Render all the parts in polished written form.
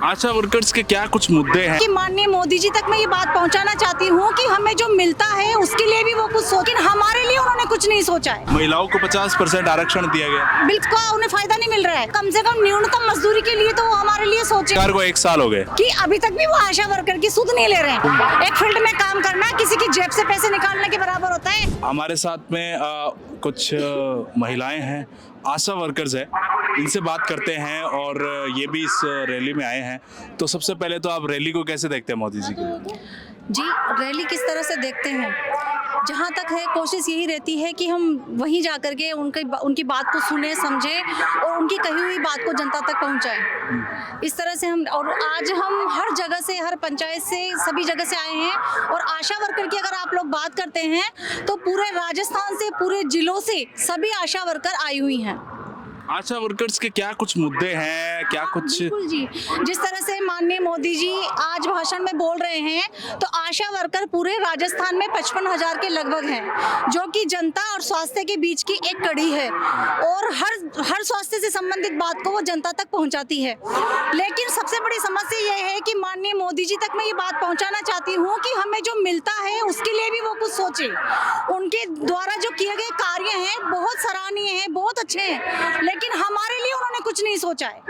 आशा workers के क्या कुछ मुद्दे हैं? कि माननीय मोदी जी तक मैं ये बात पहुंचाना चाहती हूँ कि हमें जो मिलता है उसके लिए भी वो कुछ सोच, लेकिन हमारे लिए उन्होंने कुछ नहीं सोचा है। महिलाओं को 50% आरक्षण दिया गया। बिल्कुल उन्हें फायदा नहीं मिल रहा है। कम से कम न्यूनतम मजदूरी के लिए तो वो हमारे लिए सोचे। सरकार को 1 साल हो गए कि अभी तक भी वो आशा वर्कर की सुध नहीं ले रहे हैं। एक फील्ड में काम करना किसी की जेब से पैसे निकालने के बराबर होता है। हमारे साथ में कुछ महिलाएं हैं, आशा वर्कर्स है, इनसे बात करते हैं और ये भी इस रैली में आए हैं। तो सबसे पहले तो आप रैली को कैसे देखते हैं मोदी जी की? जी, रैली किस तरह से देखते हैं, जहाँ तक है कोशिश यही रहती है कि हम वहीं जा कर के उनकी बात को सुने, समझें और उनकी कही हुई बात को जनता तक पहुँचाएं। इस तरह से हम, और आज हम हर जगह से, हर पंचायत से, सभी जगह से आए हैं। और आशा वर्कर की अगर आप लोग बात करते हैं तो पूरे राजस्थान से, पूरे जिलों से सभी आशा वर्कर आई हुई हैं। आशा वर्कर्स के क्या कुछ मुद्दे हैं, क्या कुछ? बिल्कुल जी, जिस तरह से माननीय मोदी जी आज भाषण में बोल रहे हैं तो आशा वर्कर पूरे राजस्थान में 55,000 के लगभग हैं, जो कि जनता और स्वास्थ्य के बीच की एक कड़ी है और हर स्वास्थ्य से संबंधित बात को वो जनता तक पहुंचाती है। लेकिन सबसे बड़ी समस्या ये है कि माननीय मोदी जी तक मैं ये बात पहुंचाना चाहती हूँ कि हमें जो मिलता है उसके लिए भी वो कुछ सोचे। उनके द्वारा जो किए गए कार्य हैं बहुत सराहनीय हैं, बहुत अच्छे हैं, लेकिन हमारे लिए उन्होंने कुछ नहीं सोचा है।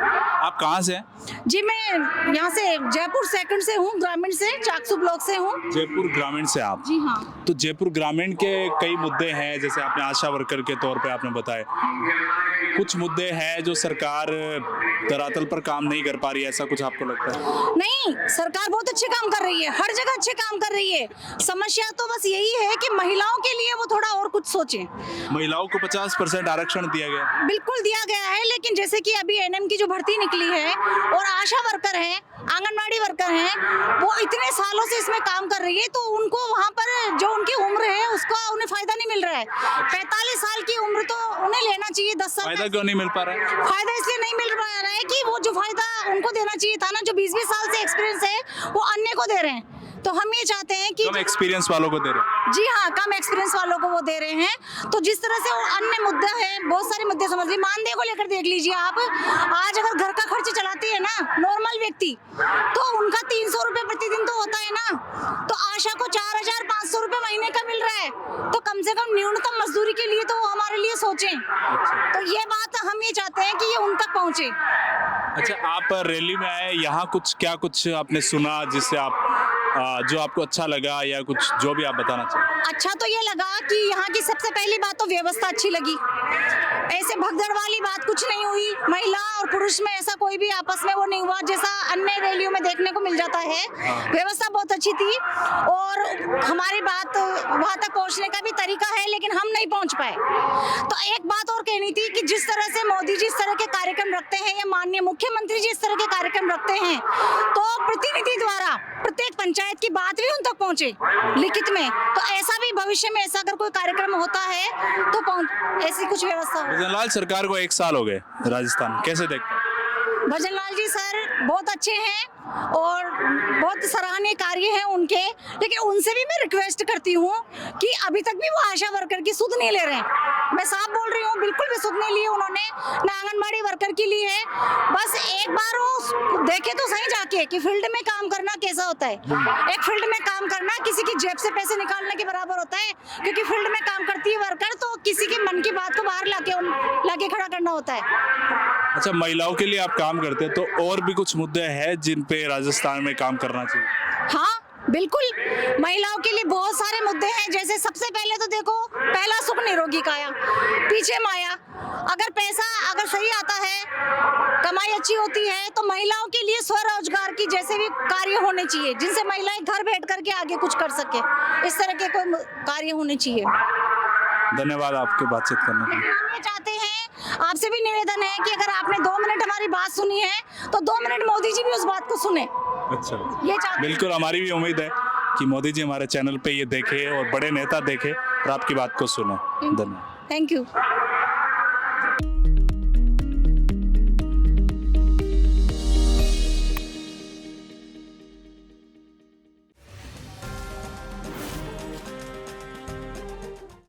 आप कहाँ से हैं? जी, मैं यहाँ से जयपुर सेकंड से हूँ, ग्रामीण से, चाकसू ब्लॉक से हूँ। जयपुर ग्रामीण से आप? जी हाँ। तो जयपुर ग्रामीण के कई मुद्दे हैं, जैसे आपने आशा वर्कर के तौर पे आपने बताया, कुछ मुद्दे हैं जो सरकार धरातल पर काम नहीं कर पा रही है, ऐसा कुछ आपको लगता है? नहीं, सरकार बहुत अच्छे काम कर रही है, हर जगह अच्छे काम कर रही है। समस्या तो बस यही है कि महिलाओं के लिए वो थोड़ा और कुछ सोचे। महिलाओं को 50% आरक्षण दिया गया। बिल्कुल दिया गया है, लेकिन जैसे कि अभी एनएम की जो भर्ती निकली है और आशा वर्कर हैं, आंगनबाड़ी वर्कर हैं, वो इतने सालों से इसमें काम कर रही है, तो उनको वहाँ पर जो उनकी उम्र है उसका उन्हें फायदा नहीं मिल रहा है। 45 साल की उम्र तो उन्हें लेना चाहिए, 10 साल। फायदा क्यों नहीं मिल पा रहा है? फायदा इसलिए नहीं मिल रहा है कि वो जो फायदा उनको देना चाहिए था ना, जो 20-20 साल से एक्सपीरियंस है, वो अन्य को दे रहे हैं। तो हम ये चाहते हैं कि कम एक्सपीरियंस वालों को दे रहे हैं। जी हाँ, कम एक्सपीरियंस वालों को वो दे रहे हैं। तो जिस तरह से वो अन्य मुद्दे हैं, बहुत सारे मुद्दे समझ लीजिए, मानदेय को लेकर देख लीजिए आप। आज अगर घर का खर्च चलाती है ना नॉर्मल व्यक्ति, तो उनका 300 रुपए प्रतिदिन तो होता है ना, तो आशा को 4,500 रुपए महीने का मिल रहा है। तो कम से कम न्यूनतम मजदूरी के लिए तो वो हमारे लिए सोचें। तो ये बात हम ये चाहते हैं कि ये उन तक पहुँचे। अच्छा, आप रैली में आए, यहाँ क्या कुछ आपने सुना जिससे आप जो आपको अच्छा लगा, या कुछ जो भी आप बताना चाहें? अच्छा तो ये लगा कि यहाँ की सबसे पहली बात तो व्यवस्था अच्छी लगी। ऐसे भगदड़ वाली बात कुछ नहीं हुई, महिला और पुरुष में ऐसा कोई भी आपस में वो नहीं हुआ जैसा अन्य रैलियों में देखने को मिल जाता है। व्यवस्था बहुत अच्छी थी और हमारी बात वहाँ तक पहुँचने का भी तरीका है, लेकिन हम नहीं पहुँच पाए। तो एक बात और कहनी थी कि जिस तरह से मोदी जी इस तरह के कार्यक्रम रखते हैं या माननीय मुख्यमंत्री जी इस तरह के कार्यक्रम रखते हैं, तो प्रतिनिधि द्वारा प्रत्येक पंचायत की बात भी उन तक पहुँचे लिखित में। तो ऐसा भी भविष्य में ऐसा अगर कोई कार्यक्रम होता है तो ऐसी कुछ व्यवस्था हो। भजनलाल, सरकार को 1 साल हो गए राजस्थान, कैसे देखते हैं? भजनलाल जी सर बहुत अच्छे हैं और बहुत सराहनीय कार्य हैं उनके, लेकिन उनसे भी मैं रिक्वेस्ट करती हूँ कि अभी तक भी वो आशा वर्कर की सुध नहीं ले रहे हैं। मैं साफ बोल रही हूँ, बिल्कुल भी सुध नहीं ली उन्होंने, ना आंगनबाड़ी वर्कर की ली है। बस एक बार वो देखे तो सही जाके कि फील्ड में काम करना कैसा होता है। एक फील्ड में काम करना किसी की जेब से पैसे निकालने के बराबर होता है, क्योंकि फील्ड में काम करती है वर्कर तो किसी के मन की बात को बाहर लाके खड़ा करना होता है। अच्छा, महिलाओं के लिए आप काम करते हैं, तो और भी कुछ मुद्दे हैं जिन पे राजस्थान में काम करना चाहिए? हाँ बिल्कुल, महिलाओं के लिए बहुत सारे मुद्दे हैं। जैसे सबसे पहले तो देखो, पहला सुख निरोगी काया, पीछे माया। अगर पैसा अगर सही आता है, कमाई अच्छी होती है, तो महिलाओं के लिए स्वरोजगार की जैसे भी कार्य होने चाहिए, जिनसे महिलाएं घर बैठ करके आगे कुछ कर सके। इस तरह के कोई कार्य होने चाहिए। धन्यवाद आपके बातचीत करने के लिए। हम ये चाहते हैं, आपसे भी निवेदन है कि अगर आपने 2 मिनट हमारी बात सुनी है तो 2 मिनट मोदी जी भी उस बात को सुने। अच्छा, ये चाहते हैं। बिल्कुल, हमारी भी उम्मीद है कि मोदी जी हमारे चैनल पे ये देखे और बड़े नेता देखे और आपकी बात को सुने। धन्यवाद। Thank you.